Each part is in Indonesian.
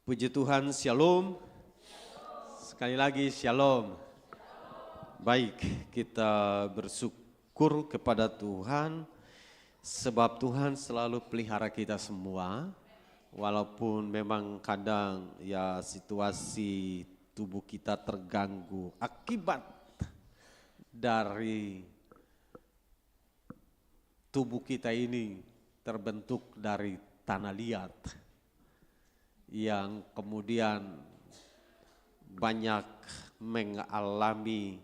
Puji Tuhan, shalom. Sekali lagi shalom. Baik, kita bersyukur kepada Tuhan sebab Tuhan selalu pelihara kita semua. Walaupun memang kadang ya situasi tubuh kita terganggu akibat dari tubuh kita ini terbentuk dari tanah liat yang kemudian banyak mengalami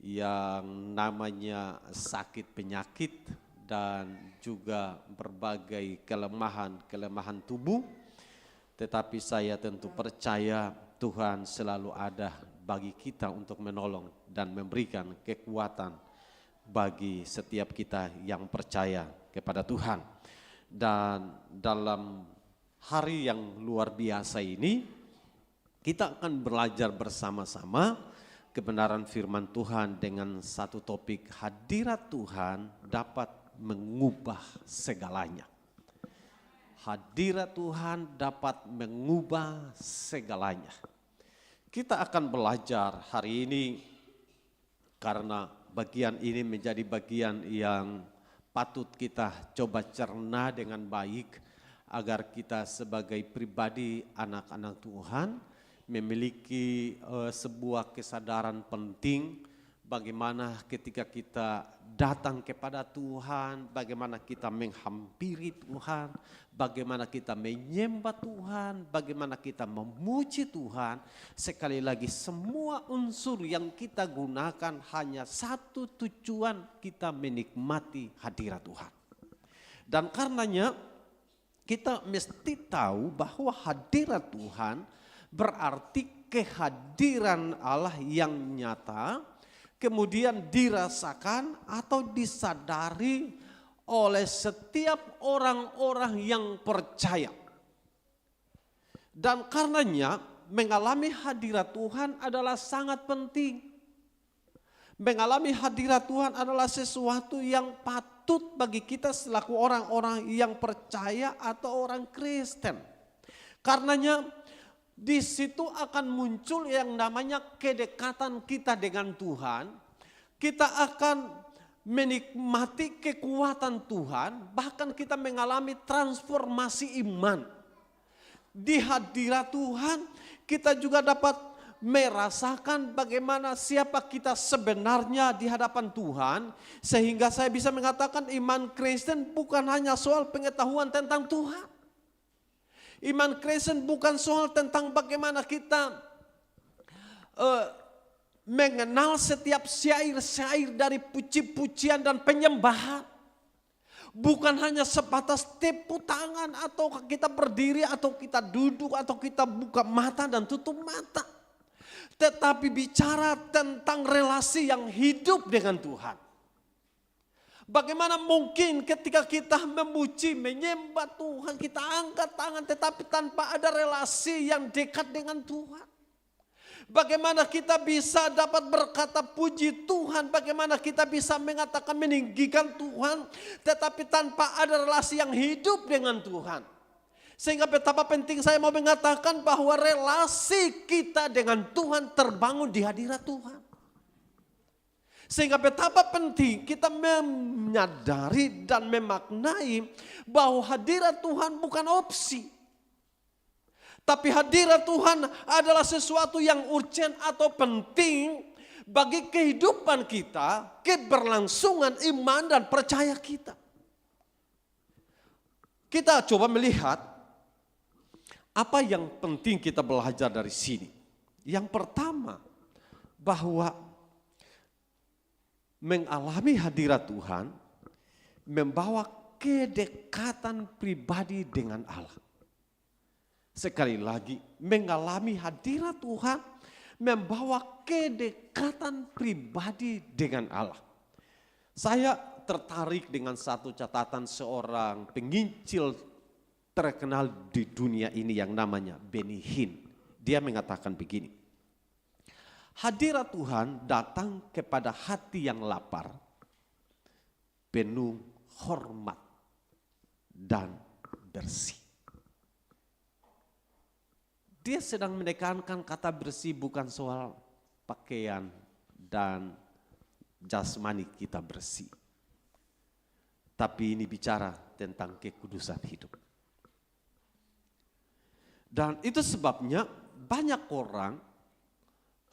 yang namanya sakit penyakit dan juga berbagai kelemahan tubuh. Tetapi saya tentu percaya Tuhan selalu ada bagi kita untuk menolong dan memberikan kekuatan bagi setiap kita yang percaya kepada Tuhan. Dan dalam hari yang luar biasa ini, kita akan belajar bersama-sama kebenaran firman Tuhan dengan satu topik, hadirat Tuhan dapat mengubah segalanya. Hadirat Tuhan dapat mengubah segalanya. Kita akan belajar hari ini karena bagian ini menjadi bagian yang patut kita coba cerna dengan baik, agar kita sebagai pribadi anak-anak Tuhan memiliki sebuah kesadaran penting bagaimana ketika kita datang kepada Tuhan, bagaimana kita menghampiri Tuhan, bagaimana kita menyembah Tuhan, bagaimana kita memuji Tuhan. Sekali lagi semua unsur yang kita gunakan hanya satu tujuan, kita menikmati hadirat Tuhan. Dan karenanya kita mesti tahu bahwa hadirat Tuhan berarti kehadiran Allah yang nyata, kemudian dirasakan atau disadari oleh setiap orang-orang yang percaya. Dan karenanya mengalami hadirat Tuhan adalah sangat penting. Mengalami hadirat Tuhan adalah sesuatu yang patut bagi kita selaku orang-orang yang percaya atau orang Kristen. Karenanya di situ akan muncul yang namanya kedekatan kita dengan Tuhan. Kita akan menikmati kekuatan Tuhan, bahkan kita mengalami transformasi iman. Di hadirat Tuhan kita juga dapat merasakan bagaimana siapa kita sebenarnya di hadapan Tuhan. Sehingga saya bisa mengatakan iman Kristen bukan hanya soal pengetahuan tentang Tuhan. Iman Kristen bukan soal tentang bagaimana kita mengenal setiap syair-syair dari puji-pujian dan penyembahan. Bukan hanya sebatas tepuk tangan atau kita berdiri atau kita duduk atau kita buka mata dan tutup mata. Tetapi bicara tentang relasi yang hidup dengan Tuhan. Bagaimana mungkin ketika kita memuji, menyembah Tuhan, kita angkat tangan tetapi tanpa ada relasi yang dekat dengan Tuhan. Bagaimana kita bisa dapat berkata puji Tuhan, bagaimana kita bisa mengatakan meninggikan Tuhan tetapi tanpa ada relasi yang hidup dengan Tuhan. Sehingga betapa penting saya mau mengatakan bahwa relasi kita dengan Tuhan terbangun di hadirat Tuhan. Sehingga betapa penting kita menyadari dan memaknai bahwa hadirat Tuhan bukan opsi. Tapi hadirat Tuhan adalah sesuatu yang urgent atau penting bagi kehidupan kita, keberlangsungan iman dan percaya kita. Kita coba melihat apa yang penting kita belajar dari sini. Yang pertama, bahwa mengalami hadirat Tuhan membawa kedekatan pribadi dengan Allah. Sekali lagi, mengalami hadirat Tuhan membawa kedekatan pribadi dengan Allah. Saya tertarik dengan satu catatan seorang penginjil terkenal di dunia ini yang namanya Benny Hinn. Dia mengatakan begini, hadirat Tuhan datang kepada hati yang lapar, penuh hormat dan bersih. Dia sedang menekankan kata bersih bukan soal pakaian dan jasmani kita bersih. Tapi ini bicara tentang kekudusan hidup. Dan itu sebabnya banyak orang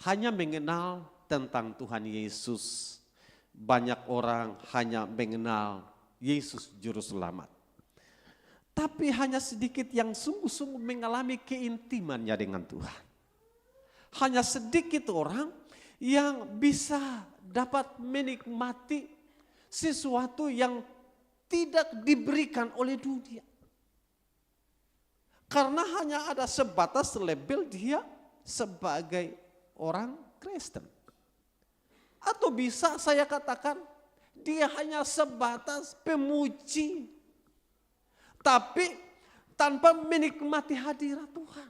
hanya mengenal tentang Tuhan Yesus. Banyak orang hanya mengenal Yesus Juru Selamat. Tapi hanya sedikit yang sungguh-sungguh mengalami keintimannya dengan Tuhan. Hanya sedikit orang yang bisa dapat menikmati sesuatu yang tidak diberikan oleh dunia. Karena hanya ada sebatas label dia sebagai orang Kristen. Atau bisa saya katakan dia hanya sebatas pemuji. Tapi tanpa menikmati hadirat Tuhan.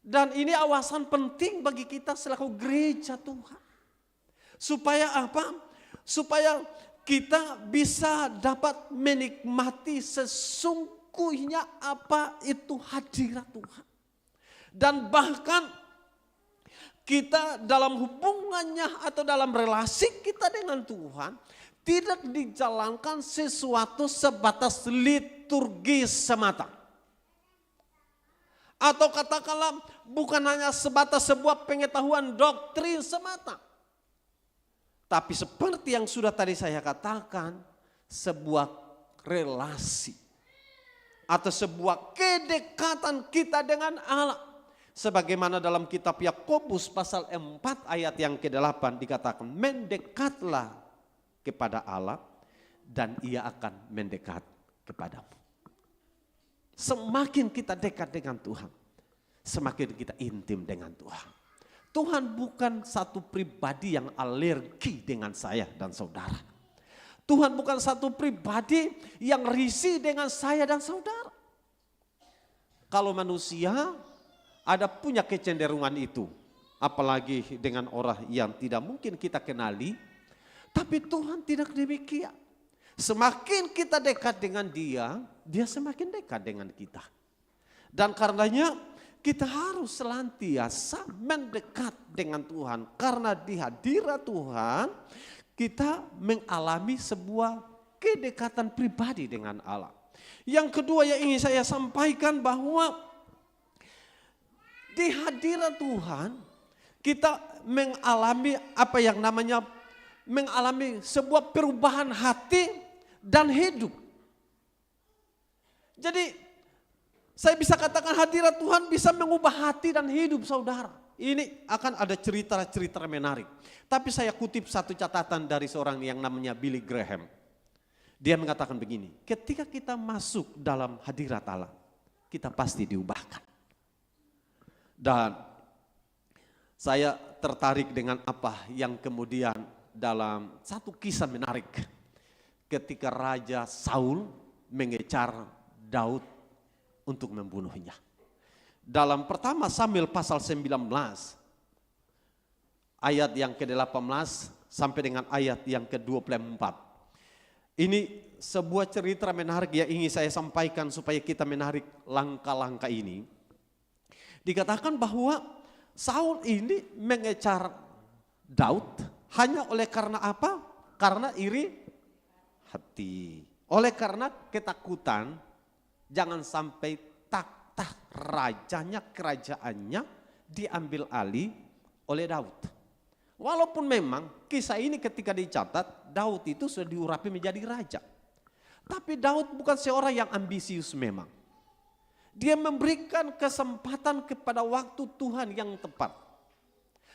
Dan ini awasan penting bagi kita selaku gereja Tuhan. Supaya apa? Supaya kita bisa dapat menikmati sesungguhnya apa itu hadirat Tuhan. Dan bahkan kita dalam hubungannya atau dalam relasi kita dengan Tuhan tidak dijalankan sesuatu sebatas liturgi semata. Atau katakanlah bukan hanya sebatas sebuah pengetahuan doktrin semata. Tapi seperti yang sudah tadi saya katakan, sebuah relasi. Atau sebuah kedekatan kita dengan Allah. Sebagaimana dalam kitab Yakobus pasal 4 ayat yang ke-8 dikatakan, mendekatlah kepada Allah dan ia akan mendekat kepadamu. Semakin kita dekat dengan Tuhan, semakin kita intim dengan Tuhan. Tuhan bukan satu pribadi yang alergi dengan saya dan saudara. Tuhan bukan satu pribadi yang risih dengan saya dan saudara. Kalau manusia ada punya kecenderungan itu, apalagi dengan orang yang tidak mungkin kita kenali, tapi Tuhan tidak demikian. Semakin kita dekat dengan dia, dia semakin dekat dengan kita. Dan karenanya kita harus senantiasa mendekat dengan Tuhan. Karena di hadirat Tuhan kita mengalami sebuah kedekatan pribadi dengan Allah. Yang kedua yang ingin saya sampaikan bahwa di hadirat Tuhan kita mengalami apa yang namanya mengalami sebuah perubahan hati dan hidup. Jadi saya bisa katakan hadirat Tuhan bisa mengubah hati dan hidup saudara. Ini akan ada cerita-cerita menarik. Tapi saya kutip satu catatan dari seorang yang namanya Billy Graham. Dia mengatakan begini, ketika kita masuk dalam hadirat Allah, kita pasti diubahkan. Dan saya tertarik dengan apa yang kemudian dalam satu kisah menarik ketika Raja Saul mengejar Daud untuk membunuhnya. Dalam pertama Samuel pasal 19 ayat yang ke-18 sampai dengan ayat yang ke-24. Ini sebuah cerita menarik yang ingin saya sampaikan supaya kita menarik langkah-langkah ini. Dikatakan bahwa Saul ini mengejar Daud hanya oleh karena apa? Karena iri hati. Oleh karena ketakutan jangan sampai takhta rajanya, kerajaannya diambil alih oleh Daud. Walaupun memang kisah ini ketika dicatat Daud itu sudah diurapi menjadi raja. Tapi Daud bukan seorang yang ambisius memang. Dia memberikan kesempatan kepada waktu Tuhan yang tepat.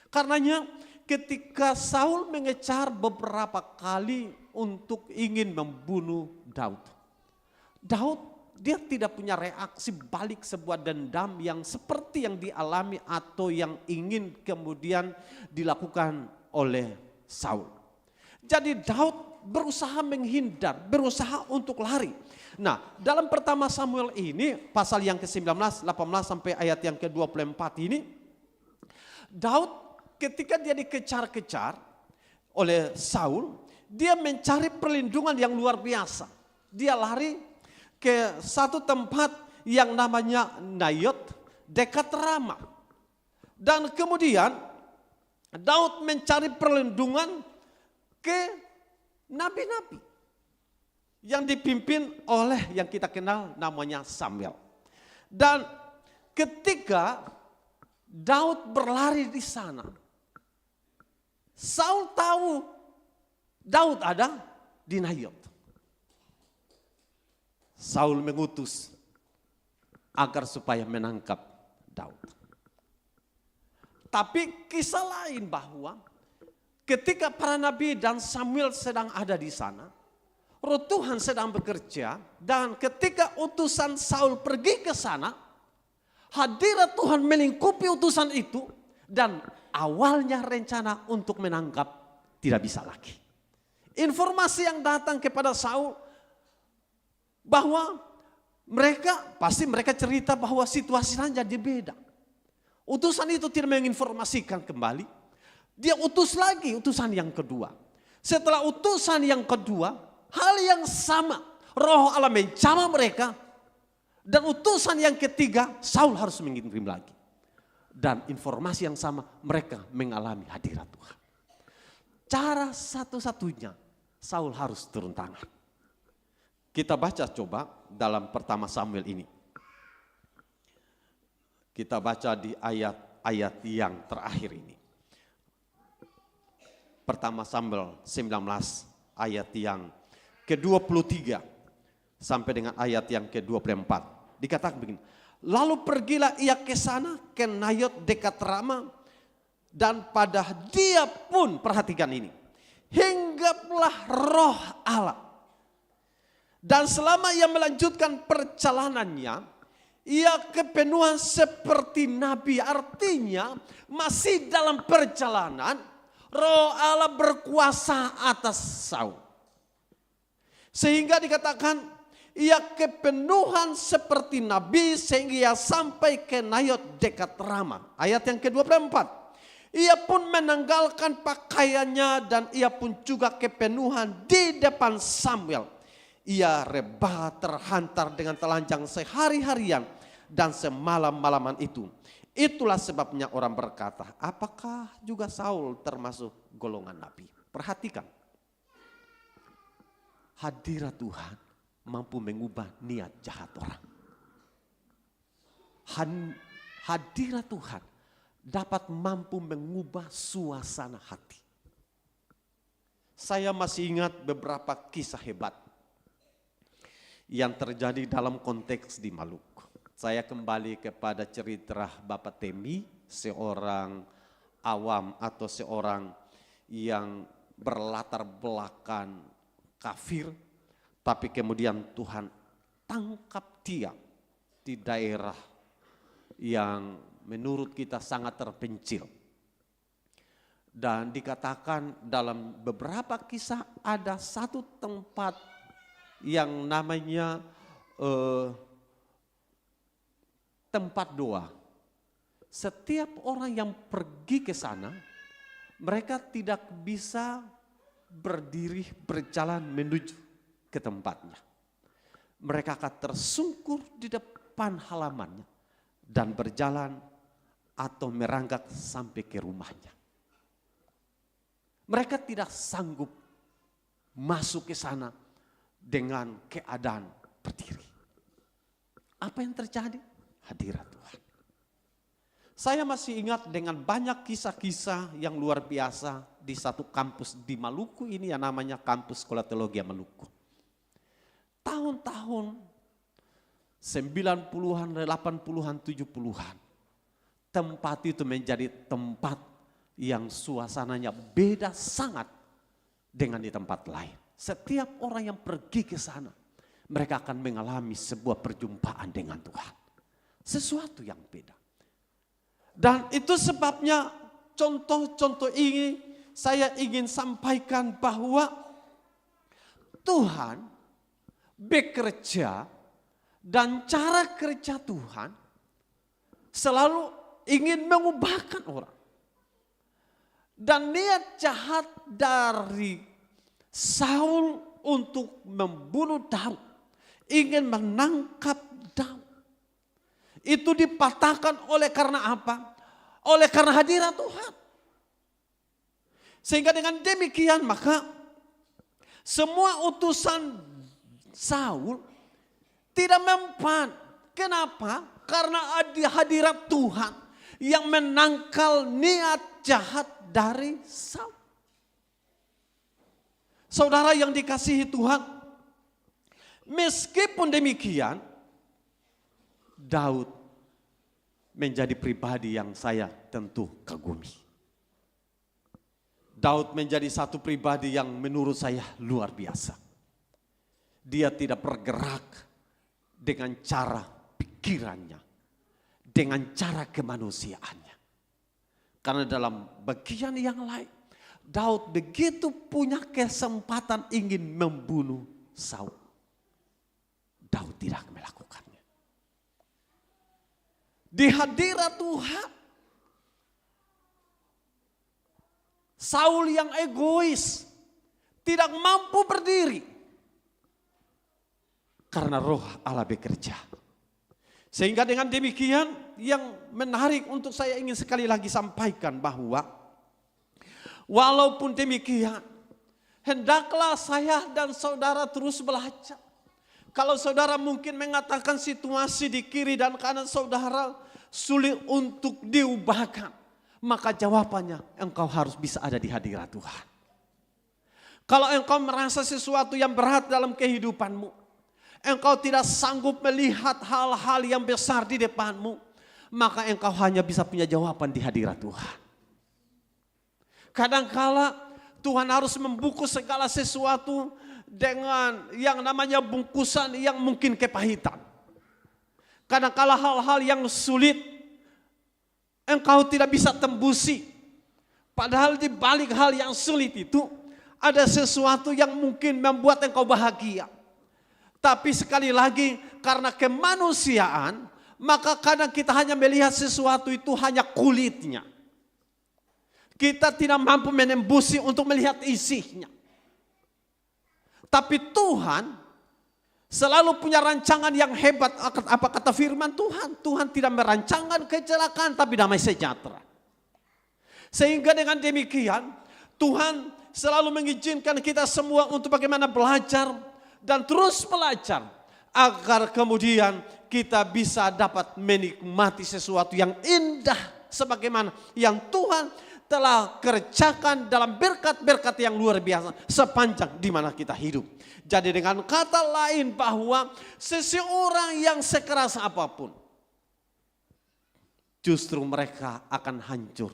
Karenanya ketika Saul mengejar beberapa kali untuk ingin membunuh Daud. Daud dia tidak punya reaksi balik sebuah dendam yang seperti yang dialami atau yang ingin kemudian dilakukan oleh Saul. Jadi Daud berusaha menghindar, berusaha untuk lari. Nah, dalam pertama Samuel ini pasal yang ke-19, 18 sampai ayat yang ke-24 ini, Daud ketika dia dikejar-kejar oleh Saul, dia mencari perlindungan yang luar biasa. Dia lari ke satu tempat yang namanya Nayot dekat Rama. Dan kemudian Daud mencari perlindungan ke nabi-nabi yang dipimpin oleh yang kita kenal namanya Samuel. Dan ketika Daud berlari di sana, Saul tahu Daud ada di Nayot. Saul mengutus agar supaya menangkap Daud. Tapi kisah lain bahwa ketika para nabi dan Samuel sedang ada di sana, Roh Tuhan sedang bekerja, dan ketika utusan Saul pergi ke sana, hadirat Tuhan melingkupi utusan itu, dan awalnya rencana untuk menangkap tidak bisa lagi. Informasi yang datang kepada Saul bahwa mereka cerita bahwa situasinya jadi beda. Utusan itu tidak menginformasikan kembali. Dia utus lagi utusan yang kedua. Setelah utusan yang kedua, hal yang sama. Roh Allah menjamah mereka. Dan utusan yang ketiga, Saul harus mengirim lagi. Dan informasi yang sama, mereka mengalami hadirat Tuhan. Cara satu-satunya, Saul harus turun tangan. Kita baca coba dalam pertama Samuel ini. Kita baca di ayat-ayat yang terakhir ini. Pertama Samuel 19 ayat yang ke-23 sampai dengan ayat yang ke-24. Dikatakan begini. Lalu pergilah ia ke sana, ke Nayot dekat Rama. Dan pada dia pun, perhatikan ini, hinggaplah roh Allah. Dan selama ia melanjutkan perjalanannya, ia kepenuhan seperti nabi. Artinya masih dalam perjalanan, roh Allah berkuasa atas Saul. Sehingga dikatakan ia kepenuhan seperti nabi sehingga ia sampai ke Nayot dekat Rama. Ayat yang ke-24. Ia pun menanggalkan pakaiannya dan ia pun juga kepenuhan di depan Samuel. Ia rebah terhantar dengan telanjang sehari-harian dan semalam-malaman itu. Itulah sebabnya orang berkata, apakah juga Saul termasuk golongan nabi? Perhatikan. Hadirat Tuhan mampu mengubah niat jahat orang. Hadirat Tuhan dapat mampu mengubah suasana hati. Saya masih ingat beberapa kisah hebat yang terjadi dalam konteks di Maluku. Saya kembali kepada cerita Bapak Temi, seorang awam atau seorang yang berlatar belakang kafir, tapi kemudian Tuhan tangkap dia di daerah yang menurut kita sangat terpencil. Dan dikatakan dalam beberapa kisah ada satu tempat yang namanya tempat doa. Setiap orang yang pergi ke sana, mereka tidak bisa berdiri berjalan menuju ke tempatnya. Mereka akan tersungkur di depan halamannya dan berjalan atau merangkak sampai ke rumahnya. Mereka tidak sanggup masuk ke sana dengan keadaan berdiri. Apa yang terjadi? Hadirat Tuhan. Saya masih ingat dengan banyak kisah-kisah yang luar biasa di satu kampus di Maluku ini yang namanya Kampus Sekolah Teologi Maluku. Tahun-tahun 90-an, 80-an, 70-an. Tempat itu menjadi tempat yang suasananya beda sangat dengan di tempat lain. Setiap orang yang pergi ke sana, mereka akan mengalami sebuah perjumpaan dengan Tuhan. Sesuatu yang beda. Dan itu sebabnya contoh-contoh ini saya ingin sampaikan bahwa Tuhan bekerja dan cara kerja Tuhan selalu ingin mengubahkan orang. Dan niat jahat dari Saul untuk membunuh Daud, ingin menangkap Daud, itu dipatahkan oleh karena apa? Oleh karena hadirat Tuhan. Sehingga dengan demikian maka semua utusan Saul tidak mempan. Kenapa? Karena ada hadirat Tuhan yang menangkal niat jahat dari Saul. Saudara yang dikasihi Tuhan, meskipun demikian, Daud menjadi pribadi yang saya tentu kagumi. Daud menjadi satu pribadi yang menurut saya luar biasa. Dia tidak bergerak dengan cara pikirannya, dengan cara kemanusiaannya. Karena dalam bagian yang lain, Daud begitu punya kesempatan ingin membunuh Saul. Daud tidak melakukannya. Di hadirat Tuhan, Saul yang egois tidak mampu berdiri karena roh Allah bekerja. Sehingga dengan demikian yang menarik untuk saya ingin sekali lagi sampaikan bahwa walaupun demikian hendaklah saya dan saudara terus belajar. Kalau saudara mungkin mengatakan situasi di kiri dan kanan saudara sulit untuk diubahkan, maka jawabannya engkau harus bisa ada di hadirat Tuhan. Kalau engkau merasa sesuatu yang berat dalam kehidupanmu, engkau tidak sanggup melihat hal-hal yang besar di depanmu, maka engkau hanya bisa punya jawaban di hadirat Tuhan. Kadangkala Tuhan harus membungkus segala sesuatu dengan yang namanya bungkusan yang mungkin kepahitan. Kadangkala hal-hal yang sulit engkau tidak bisa tembusi. Padahal di balik hal yang sulit itu ada sesuatu yang mungkin membuat engkau bahagia. Tapi sekali lagi karena kemanusiaan, maka kadang kita hanya melihat sesuatu itu hanya kulitnya. Kita tidak mampu menembusi untuk melihat isinya. Tapi Tuhan selalu punya rancangan yang hebat. Apa kata firman Tuhan? Tuhan tidak merancangkan kecelakaan tapi damai sejahtera. Sehingga dengan demikian Tuhan selalu mengizinkan kita semua untuk bagaimana belajar dan terus belajar agar kemudian kita bisa dapat menikmati sesuatu yang indah sebagaimana yang Tuhan telah kerjakan dalam berkat-berkat yang luar biasa sepanjang di mana kita hidup. Jadi dengan kata lain bahwa seseorang yang sekeras apapun justru mereka akan hancur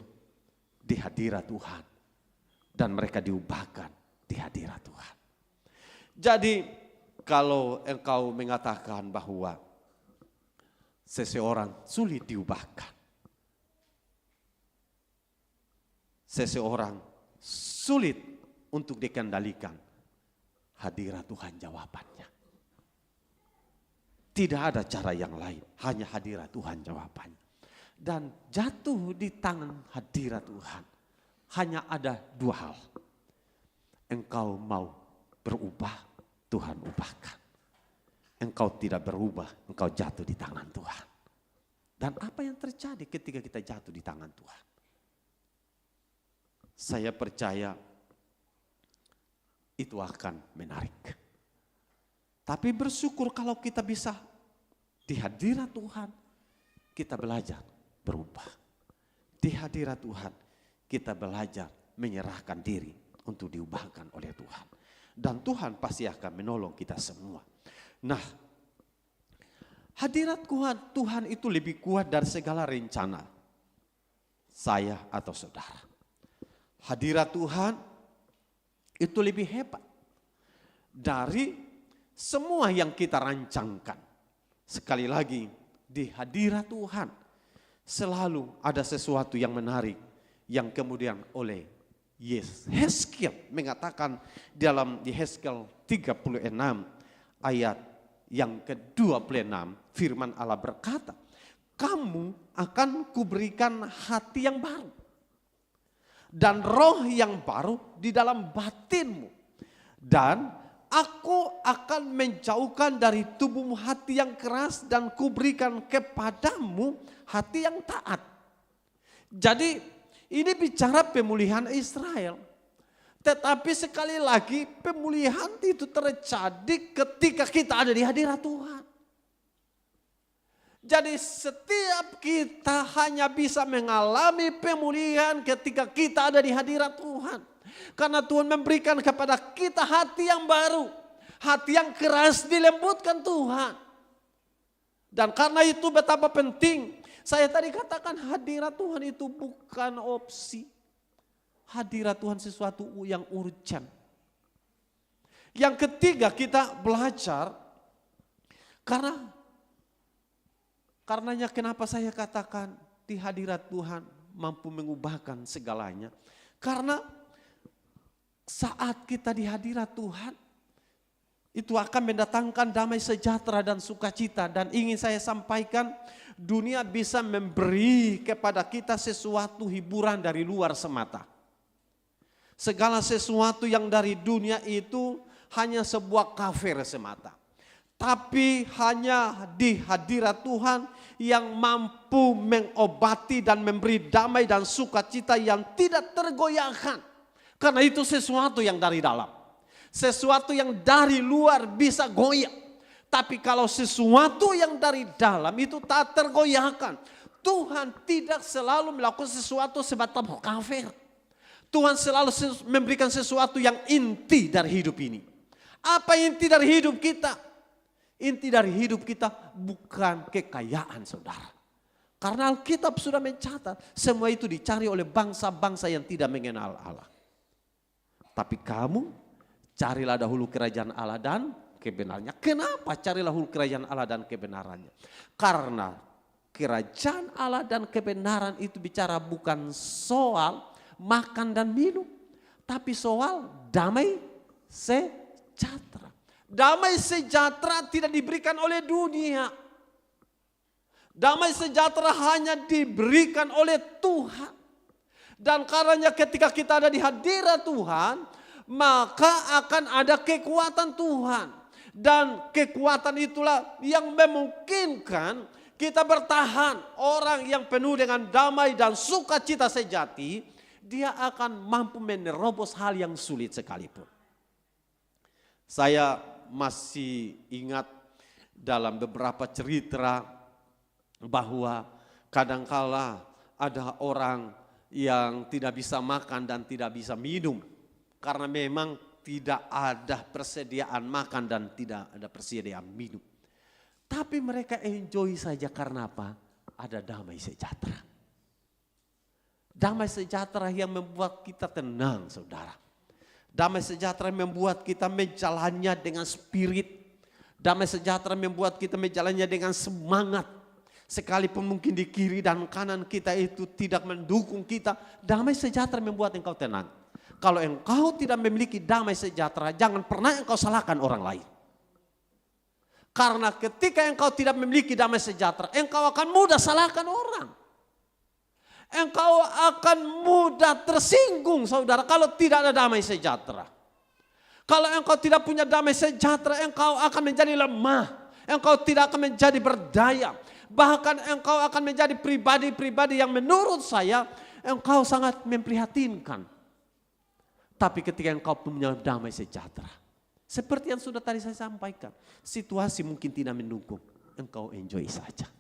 di hadirat Tuhan dan mereka diubahkan di hadirat Tuhan. Jadi kalau engkau mengatakan bahwa seseorang sulit diubahkan, seseorang sulit untuk dikendalikan, hadirat Tuhan jawabannya. Tidak ada cara yang lain, hanya hadirat Tuhan jawabannya. Dan jatuh di tangan hadirat Tuhan hanya ada dua hal. Engkau mau berubah, Tuhan ubahkan. Engkau tidak berubah, engkau jatuh di tangan Tuhan. Dan apa yang terjadi ketika kita jatuh di tangan Tuhan? Saya percaya itu akan menarik. Tapi bersyukur kalau kita bisa di hadirat Tuhan, kita belajar berubah. Di hadirat Tuhan, kita belajar menyerahkan diri untuk diubahkan oleh Tuhan. Dan Tuhan pasti akan menolong kita semua. Nah, hadirat Tuhan itu lebih kuat dari segala rencana saya atau saudara. Hadirat Tuhan itu lebih hebat dari semua yang kita rancangkan. Sekali lagi, di hadirat Tuhan selalu ada sesuatu yang menarik yang kemudian oleh Yehezkiel mengatakan dalam Yehezkiel 36 ayat yang ke-26 firman Allah berkata, kamu akan kuberikan hati yang baru dan roh yang baru di dalam batinmu. Dan aku akan menjauhkan dari tubuhmu hati yang keras dan kuberikan kepadamu hati yang taat. Jadi ini bicara pemulihan Israel. Tetapi sekali lagi pemulihan itu terjadi ketika kita ada di hadirat Tuhan. Jadi setiap kita hanya bisa mengalami pemulihan ketika kita ada di hadirat Tuhan. Karena Tuhan memberikan kepada kita hati yang baru. Hati yang keras dilembutkan Tuhan. Dan karena itu betapa penting. Saya tadi katakan hadirat Tuhan itu bukan opsi. Hadirat Tuhan sesuatu yang urgent. Yang ketiga kita belajar. Karenanya kenapa saya katakan di hadirat Tuhan mampu mengubahkan segalanya. Karena saat kita di hadirat Tuhan, itu akan mendatangkan damai sejahtera dan sukacita. Dan ingin saya sampaikan, dunia bisa memberi kepada kita sesuatu hiburan dari luar semata. Segala sesuatu yang dari dunia itu hanya sebuah kafir semata. Tapi hanya di hadirat Tuhan yang mampu mengobati dan memberi damai dan sukacita yang tidak tergoyahkan. Karena itu sesuatu yang dari dalam. Sesuatu yang dari luar bisa goyah. Tapi kalau sesuatu yang dari dalam itu tak tergoyahkan. Tuhan tidak selalu melakukan sesuatu sebatas kafir. Tuhan selalu memberikan sesuatu yang inti dari hidup ini. Apa inti dari hidup kita? Inti dari hidup kita bukan kekayaan saudara. Karena Alkitab sudah mencatat semua itu dicari oleh bangsa-bangsa yang tidak mengenal Allah. Tapi kamu carilah dahulu kerajaan Allah dan kebenarannya. Kenapa carilah dahulu kerajaan Allah dan kebenarannya? Karena kerajaan Allah dan kebenaran itu bicara bukan soal makan dan minum. Tapi soal damai sejahtera. Damai sejahtera tidak diberikan oleh dunia. Damai sejahtera hanya diberikan oleh Tuhan. Dan karenanya ketika kita ada di hadirat Tuhan, maka akan ada kekuatan Tuhan. Dan kekuatan itulah yang memungkinkan kita bertahan. Orang yang penuh dengan damai dan sukacita sejati, dia akan mampu menerobos hal yang sulit sekalipun. Saya masih ingat dalam beberapa cerita bahwa kadangkala ada orang yang tidak bisa makan dan tidak bisa minum. Karena memang tidak ada persediaan makan dan tidak ada persediaan minum. Tapi mereka enjoy saja karena apa? Ada damai sejahtera. Damai sejahtera yang membuat kita tenang saudara. Damai sejahtera membuat kita menjalannya dengan spirit. Damai sejahtera membuat kita menjalannya dengan semangat. Sekalipun mungkin di kiri dan kanan kita itu tidak mendukung kita. Damai sejahtera membuat engkau tenang. Kalau engkau tidak memiliki damai sejahtera, jangan pernah engkau salahkan orang lain. Karena ketika engkau tidak memiliki damai sejahtera, engkau akan mudah salahkan orang. Engkau akan mudah tersinggung saudara kalau tidak ada damai sejahtera. Kalau engkau tidak punya damai sejahtera, engkau akan menjadi lemah. Engkau tidak akan menjadi berdaya. Bahkan engkau akan menjadi pribadi-pribadi yang menurut saya engkau sangat memprihatinkan. Tapi ketika engkau punya damai sejahtera, seperti yang sudah tadi saya sampaikan, situasi mungkin tidak mendukung, engkau enjoy saja.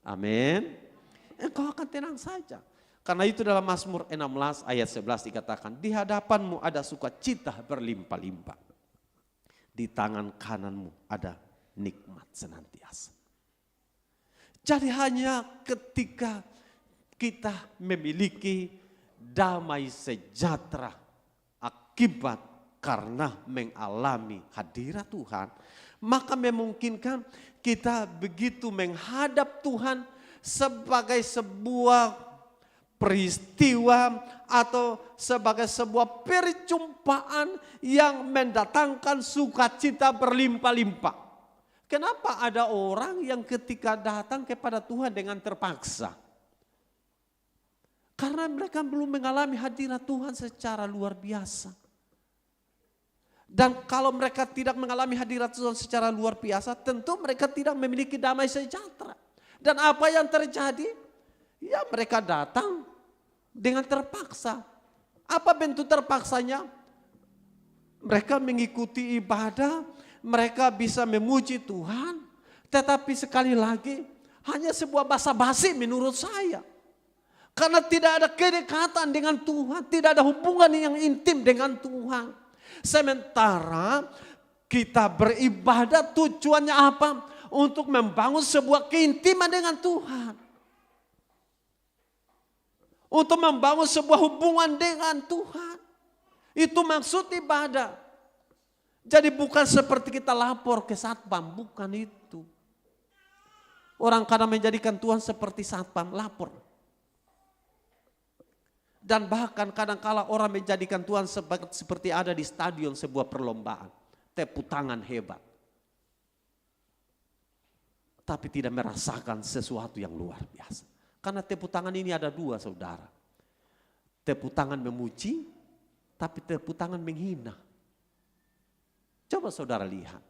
Amin. Engkau akan tenang saja. Karena itu dalam Mazmur 16 ayat 11 dikatakan, di hadapanmu ada sukacita berlimpah-limpah. Di tangan kananmu ada nikmat senantiasa. Jadi hanya ketika kita memiliki damai sejahtera akibat karena mengalami hadirat Tuhan, maka memungkinkan kita begitu menghadap Tuhan sebagai sebuah peristiwa atau sebagai sebuah perjumpaan yang mendatangkan sukacita berlimpah-limpah. Kenapa ada orang yang ketika datang kepada Tuhan dengan terpaksa? Karena mereka belum mengalami hadirat Tuhan secara luar biasa. Dan kalau mereka tidak mengalami hadirat Tuhan secara luar biasa, tentu mereka tidak memiliki damai sejahtera. Dan apa yang terjadi? Ya mereka datang dengan terpaksa. Apa bentuk terpaksanya? Mereka mengikuti ibadah, mereka bisa memuji Tuhan. Tetapi sekali lagi, hanya sebuah basa-basi menurut saya. Karena tidak ada kedekatan dengan Tuhan, tidak ada hubungan yang intim dengan Tuhan. Sementara kita beribadah tujuannya apa? Untuk membangun sebuah keintiman dengan Tuhan. Untuk membangun sebuah hubungan dengan Tuhan. Itu maksud ibadah. Jadi bukan seperti kita lapor ke satpam, bukan itu. Orang kadang menjadikan Tuhan seperti satpam, lapor. Dan bahkan kadang-kala orang menjadikan Tuhan seperti ada di stadion sebuah perlombaan. Tepuk tangan hebat. Tapi tidak merasakan sesuatu yang luar biasa. Karena tepuk tangan ini ada dua saudara. Tepuk tangan memuji, tapi tepuk tangan menghina. Coba saudara lihat.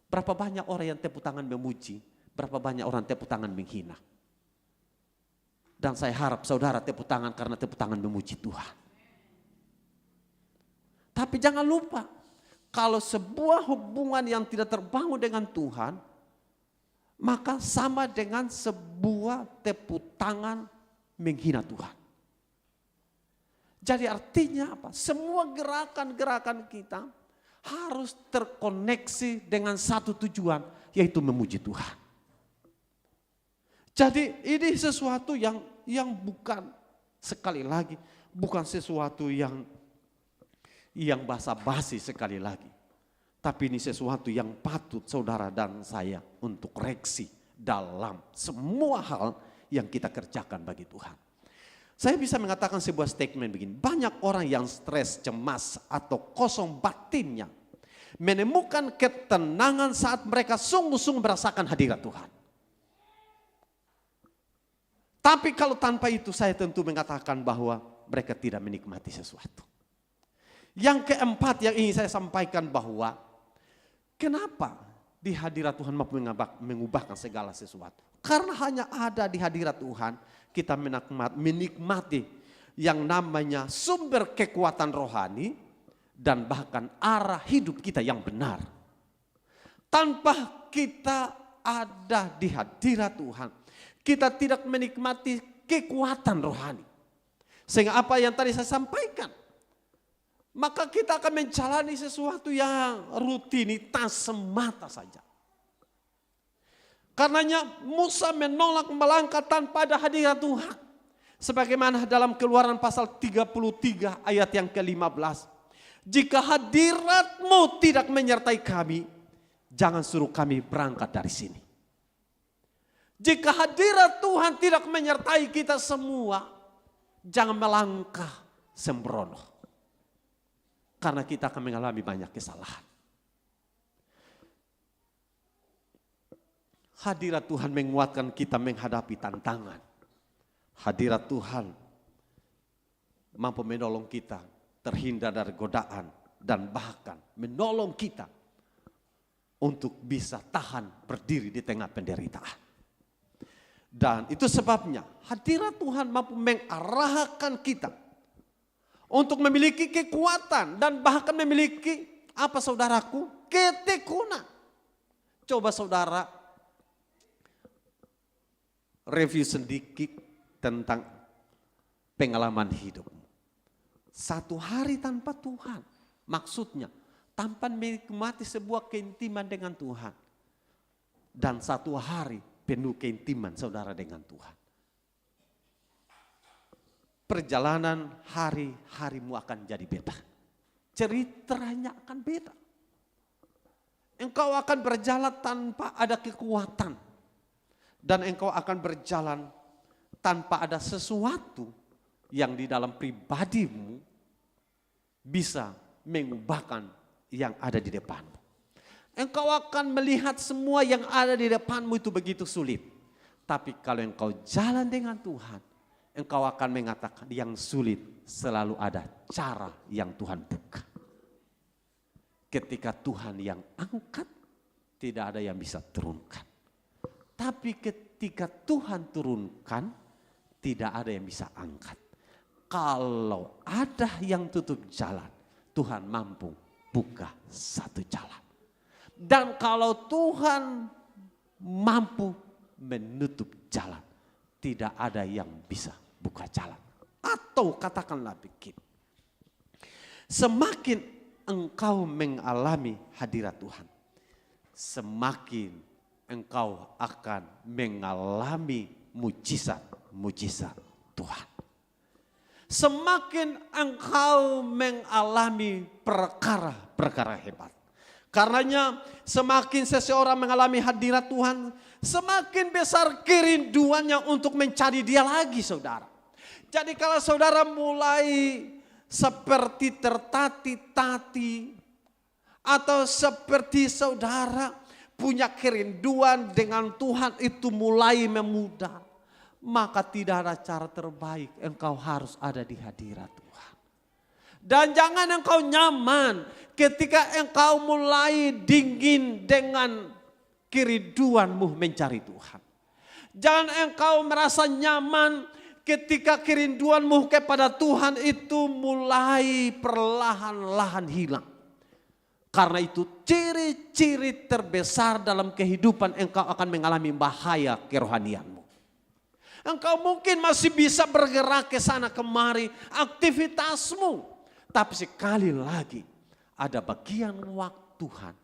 Berapa banyak orang yang tepuk tangan memuji, berapa banyak orang tepuk tangan menghina. Dan saya harap saudara tepuk tangan karena tepuk tangan memuji Tuhan. Tapi jangan lupa, kalau sebuah hubungan yang tidak terbangun dengan Tuhan, maka sama dengan sebuah tepuk tangan menghina Tuhan. Jadi artinya apa? Semua gerakan-gerakan kita harus terkoneksi dengan satu tujuan, yaitu memuji Tuhan. Jadi ini sesuatu yang bukan, sekali lagi, bukan sesuatu yang basa-basi sekali lagi. Tapi ini sesuatu yang patut saudara dan saya untuk koreksi dalam semua hal yang kita kerjakan bagi Tuhan. Saya bisa mengatakan sebuah statement begini, banyak orang yang stres, cemas atau kosong batinnya menemukan ketenangan saat mereka sungguh-sungguh merasakan hadirat Tuhan. Tapi kalau tanpa itu saya tentu mengatakan bahwa mereka tidak menikmati sesuatu. Yang keempat yang ingin saya sampaikan bahwa kenapa di hadirat Tuhan mampu mengubahkan segala sesuatu. Karena hanya ada di hadirat Tuhan kita menikmati yang namanya sumber kekuatan rohani dan bahkan arah hidup kita yang benar. Tanpa kita ada di hadirat Tuhan, kita tidak menikmati kekuatan rohani. Sehingga apa yang tadi saya sampaikan, maka kita akan menjalani sesuatu yang rutinitas semata saja. Karenanya Musa menolak melangkah tanpa ada hadirat Tuhan. Sebagaimana dalam Keluaran pasal 33 ayat yang ke-15. Jika hadiratmu tidak menyertai kami, jangan suruh kami berangkat dari sini. Jika hadirat Tuhan tidak menyertai kita semua, jangan melangkah sembrono. Karena kita akan mengalami banyak kesalahan. Hadirat Tuhan menguatkan kita menghadapi tantangan. Hadirat Tuhan mampu menolong kita terhindar dari godaan dan bahkan menolong kita untuk bisa tahan berdiri di tengah penderitaan. Dan itu sebabnya hadirat Tuhan mampu mengarahkan kita untuk memiliki kekuatan dan bahkan memiliki apa saudaraku? Ketekunan. Coba saudara review sedikit tentang pengalaman hidupmu. Satu hari tanpa Tuhan, maksudnya tanpa menikmati sebuah keintiman dengan Tuhan. Dan satu hari penuh keintiman saudara dengan Tuhan. Perjalanan hari-harimu akan jadi beda. Ceritanya akan beda. Engkau akan berjalan tanpa ada kekuatan. Dan engkau akan berjalan tanpa ada sesuatu yang di dalam pribadimu bisa mengubahkan yang ada di depanmu. Engkau akan melihat semua yang ada di depanmu itu begitu sulit. Tapi kalau engkau jalan dengan Tuhan, engkau akan mengatakan yang sulit selalu ada cara yang Tuhan buka. Ketika Tuhan yang angkat, tidak ada yang bisa turunkan. Tapi ketika Tuhan turunkan, tidak ada yang bisa angkat. Kalau ada yang tutup jalan, Tuhan mampu buka satu jalan. Dan kalau Tuhan mampu menutup jalan, tidak ada yang bisa buka jalan. Atau katakanlah begini, semakin engkau mengalami hadirat Tuhan, semakin engkau akan mengalami mujizat-mujizat Tuhan. Semakin engkau mengalami perkara-perkara hebat. Karenanya semakin seseorang mengalami hadirat Tuhan, semakin besar kerinduannya untuk mencari Dia lagi, saudara. Jadi kalau saudara mulai seperti tertati-tati, atau seperti saudara punya kerinduan dengan Tuhan itu mulai memudar, maka tidak ada cara terbaik, engkau harus ada di hadirat Tuhan. Dan jangan engkau nyaman ketika engkau mulai dingin dengan kerinduanmu mencari Tuhan. Jangan engkau merasa nyaman ketika kerinduanmu kepada Tuhan itu mulai perlahan-lahan hilang. Karena itu ciri-ciri terbesar dalam kehidupan engkau akan mengalami bahaya kerohanianmu. Engkau mungkin masih bisa bergerak ke sana kemari aktivitasmu. Tapi sekali lagi ada bagian waktu Tuhan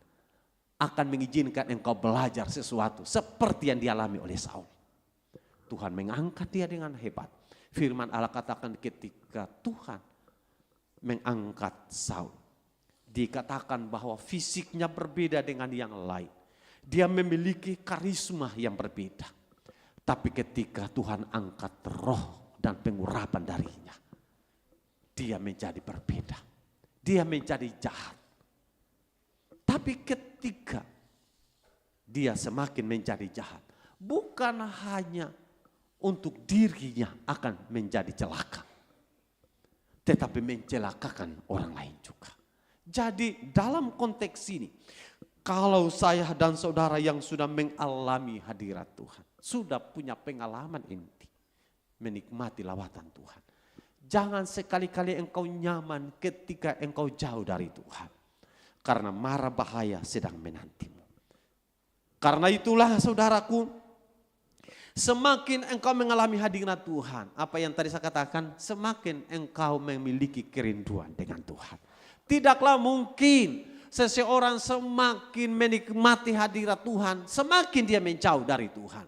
akan mengizinkan engkau belajar sesuatu seperti yang dialami oleh Saul. Tuhan mengangkat dia dengan hebat. Firman Allah katakan ketika Tuhan mengangkat Saul, dikatakan bahwa fisiknya berbeda dengan yang lain. Dia memiliki karisma yang berbeda. Tapi ketika Tuhan angkat roh dan pengurapan darinya, dia menjadi berbeda. Dia menjadi jahat. Tapi ketika dia semakin menjadi jahat, bukan hanya untuk dirinya akan menjadi celaka, tetapi mencelakakan orang lain juga. Jadi dalam konteks ini, kalau saya dan saudara yang sudah mengalami hadirat Tuhan, sudah punya pengalaman inti, menikmati lawatan Tuhan. Jangan sekali-kali engkau nyaman ketika engkau jauh dari Tuhan. Karena mara bahaya sedang menantimu. Karena itulah saudaraku, semakin engkau mengalami hadirat Tuhan, apa yang tadi saya katakan, semakin engkau memiliki kerinduan dengan Tuhan. Tidaklah mungkin seseorang semakin menikmati hadirat Tuhan, semakin dia menjauh dari Tuhan.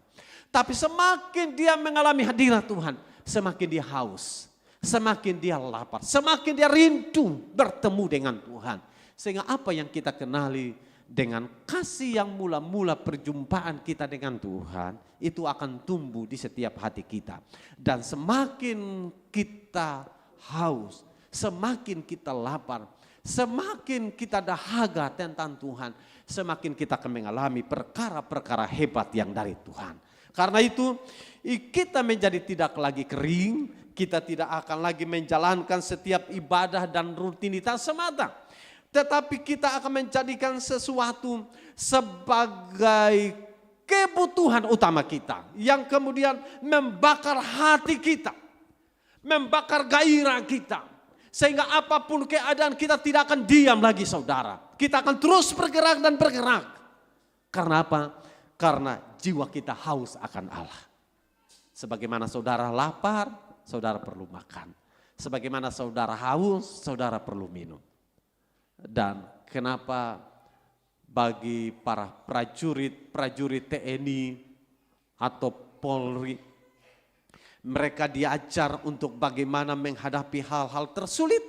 Tapi semakin dia mengalami hadirat Tuhan, semakin dia haus, semakin dia lapar, semakin dia rindu bertemu dengan Tuhan. Sehingga apa yang kita kenali dengan kasih yang mula-mula perjumpaan kita dengan Tuhan, itu akan tumbuh di setiap hati kita. Dan semakin kita haus, semakin kita lapar, semakin kita dahaga tentang Tuhan, semakin kita akan mengalami perkara-perkara hebat yang dari Tuhan. Karena itu kita menjadi tidak lagi kering, kita tidak akan lagi menjalankan setiap ibadah dan rutinitas semata. Tetapi kita akan menjadikan sesuatu sebagai kebutuhan utama kita. Yang kemudian membakar hati kita, membakar gairah kita. Sehingga apapun keadaan kita tidak akan diam lagi saudara. Kita akan terus bergerak dan bergerak. Karena apa? Karena jiwa kita haus akan Allah. Sebagaimana saudara lapar, saudara perlu makan. Sebagaimana saudara haus, saudara perlu minum. Dan kenapa bagi para prajurit TNI atau Polri, mereka diajar untuk bagaimana menghadapi hal-hal tersulit,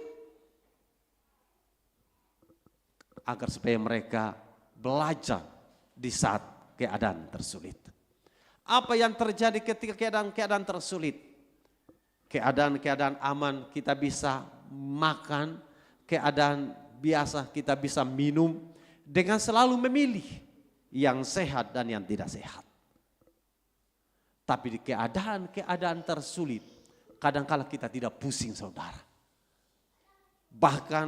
agar supaya mereka belajar di saat keadaan tersulit. Apa yang terjadi ketika keadaan tersulit? Keadaan aman kita bisa makan, keadaan biasa kita bisa minum, dengan selalu memilih yang sehat dan yang tidak sehat. Tapi di keadaan tersulit, kadangkala kita tidak pusing saudara. Bahkan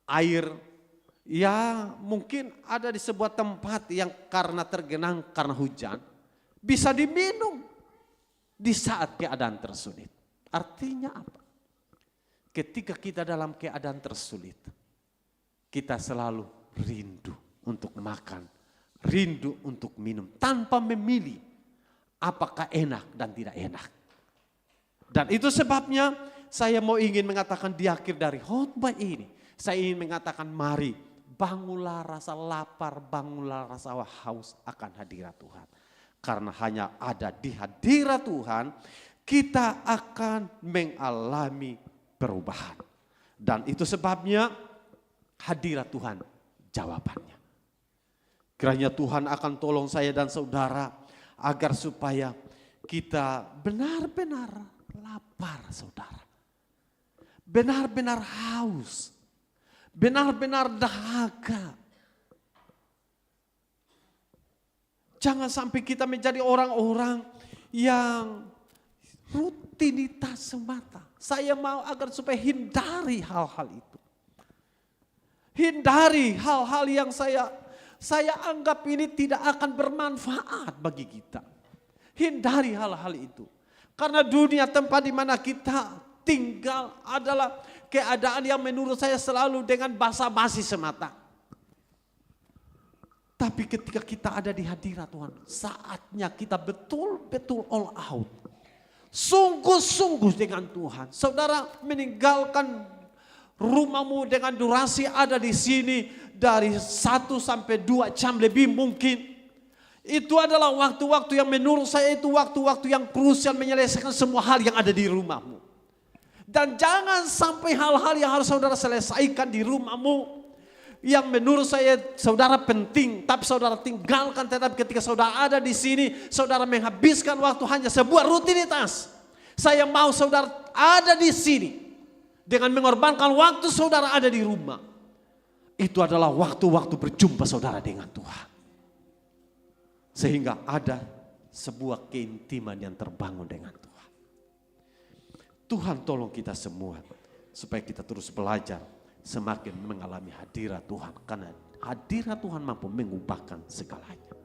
air Ya mungkin ada di sebuah tempat yang karena tergenang karena hujan, bisa diminum di saat keadaan tersulit. Artinya apa? Ketika kita dalam keadaan tersulit, kita selalu rindu untuk makan, rindu untuk minum, tanpa memilih apakah enak dan tidak enak. Dan itu sebabnya saya ingin mengatakan di akhir dari khotbah ini, saya ingin mengatakan mari bangunlah rasa lapar, bangunlah rasa haus akan hadirat Tuhan. Karena hanya ada di hadirat Tuhan, kita akan mengalami perubahan. Dan itu sebabnya hadirat Tuhan jawabannya. Kiranya Tuhan akan tolong saya dan saudara agar supaya kita benar-benar lapar saudara. Benar-benar haus. Benar-benar dahaga. Jangan sampai kita menjadi orang-orang yang rutinitas semata. Saya mau agar supaya hindari hal-hal itu. Hindari hal-hal yang saya anggap ini tidak akan bermanfaat bagi kita. Hindari hal-hal itu. Karena dunia tempat di mana kita tinggal adalah keadaan yang menurut saya selalu dengan basa-basi semata. Tapi ketika kita ada di hadirat Tuhan, saatnya kita betul-betul all out. Sungguh-sungguh dengan Tuhan. Saudara meninggalkan rumahmu dengan durasi ada di sini dari 1 sampai 2 jam lebih mungkin. Itu adalah waktu-waktu yang menurut saya itu waktu-waktu yang krusial menyelesaikan semua hal yang ada di rumahmu. Dan jangan sampai hal-hal yang harus saudara selesaikan di rumahmu yang menurut saya saudara penting, tapi saudara tinggalkan. Tetapi ketika saudara ada di sini, saudara menghabiskan waktu hanya sebuah rutinitas. Saya mau saudara ada di sini dengan mengorbankan waktu saudara ada di rumah. Itu adalah waktu-waktu berjumpa saudara dengan Tuhan. Sehingga ada sebuah keintiman yang terbangun dengan Tuhan. Tuhan tolong kita semua supaya kita terus belajar semakin mengalami hadirat Tuhan. Karena hadirat Tuhan mampu mengubahkan segalanya.